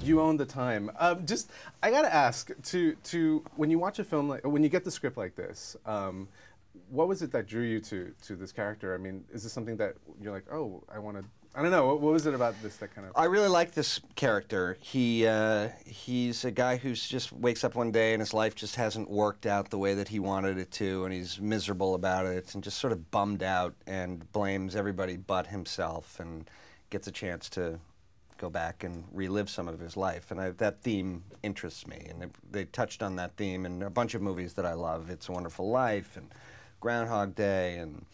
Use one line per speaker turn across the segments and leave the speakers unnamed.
You own the time. Just, I gotta ask, when you watch a film like, when you get the script like this, what was it that drew you to this character? I mean, is this something that you're like, oh, I want to, I don't know, what was it about this that kind of...
I really like this character. He's a guy who's just wakes up one day and his life just hasn't worked out the way that he wanted it to, and he's miserable about it and just sort of bummed out and blames everybody but himself, and gets a chance to go back and relive some of his life. And that theme interests me, and they touched on that theme in a bunch of movies that I love. It's a Wonderful Life and Groundhog Day, and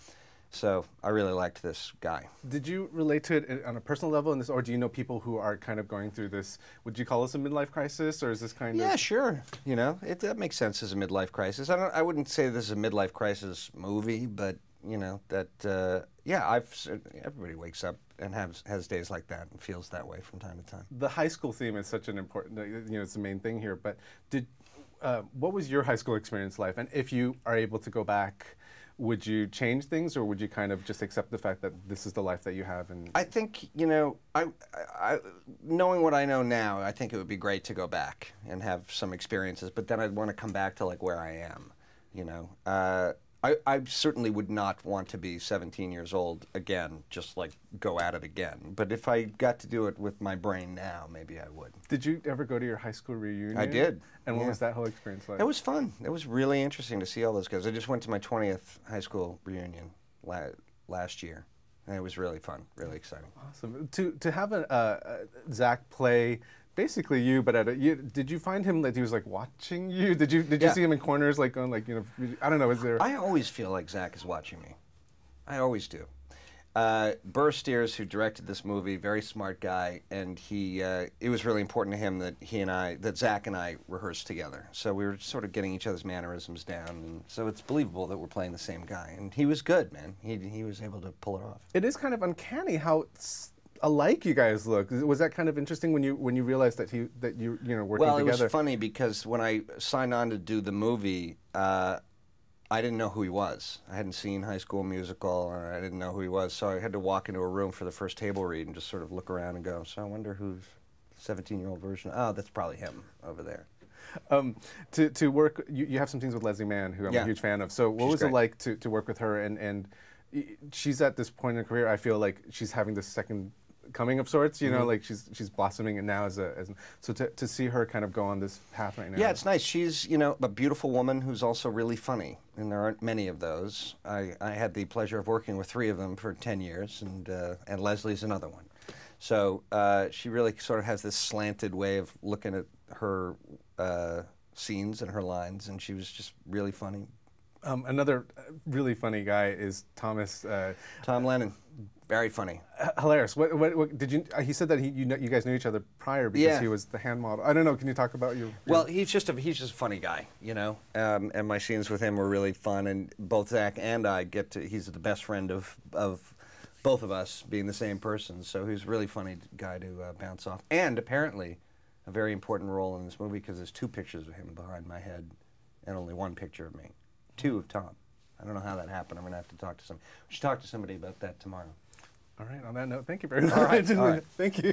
so I really liked this guy. Did
you relate to it on a personal level in this, or do you know people who are kind of going through this? Would you call this a midlife crisis, or is this kind of...
Yeah, sure. You know, that makes sense as a midlife crisis. I wouldn't say this is a midlife crisis movie, but you know that yeah, everybody wakes up and has days like that and feels that way from time to time.
The high school theme is such an important, you know, it's the main thing here. But what was your high school experience like? And if you are able to go back, would you change things, or would you kind of just accept the fact that this is the life that you have? And
I think, you know, knowing what I know now, I think it would be great to go back and have some experiences, but then I'd want to come back to like where I am, you know. I certainly would not want to be 17 years old again, just like go at it again. But if I got to do it with my brain now, maybe I would.
Did you ever go to your high school reunion?
I did.
And what was that whole experience like?
It was fun. It was really interesting to see all those guys. I just went to my 20th high school reunion last year, and it was really fun, really exciting.
Awesome. To have Zach play basically you, but did you find him that he was like watching you? Did you see him in corners like on like, you know, I don't know, is there...
I always feel like Zach is watching me. I always do. Burr Steers, who directed this movie, very smart guy, and it was really important to him that Zach and I rehearsed together. So we were sort of getting each other's mannerisms down, and so it's believable that we're playing the same guy. And he was good, man. He was able to pull it off.
It is kind of uncanny how alike you guys look. Was that kind of interesting when you realized that you know, working together?
Well, it was funny because when I signed on to do the movie, I didn't know who he was. I hadn't seen High School Musical, or I didn't know who he was, so I had to walk into a room for the first table read and just sort of look around and go, so I wonder who's the 17-year-old version. Oh, that's probably him over there.
To work, you have some things with Leslie Mann, who I'm a huge fan of. So what was it like to work with her? And she's at this point in her career, I feel like she's having this second coming of sorts, you know, like she's blossoming, and now so to see her kind of go on this path right now.
Yeah, it's nice. She's, you know, a beautiful woman who's also really funny, and there aren't many of those. I had the pleasure of working with 3 of them for 10 years, and Leslie's another one. So she really sort of has this slanted way of looking at her scenes and her lines, and she was just really funny.
Another really funny guy is Thomas.
Tom Lennon. Very funny.
Hilarious. What did you? He said that you guys knew each other prior because he was the hand model. I don't know. Can you talk about your?
Well, he's just a funny guy, you know. And my scenes with him were really fun. And both Zach and I he's the best friend of both of us, being the same person. So he's a really funny guy to bounce off. And apparently, a very important role in this movie because there's 2 pictures of him behind my head, and only 1 picture of me. 2 of Tom. I don't know how that happened. I'm going to have to talk to somebody. We should talk to somebody about that tomorrow.
All right, on that note, thank you very much.
All right.
Thank you.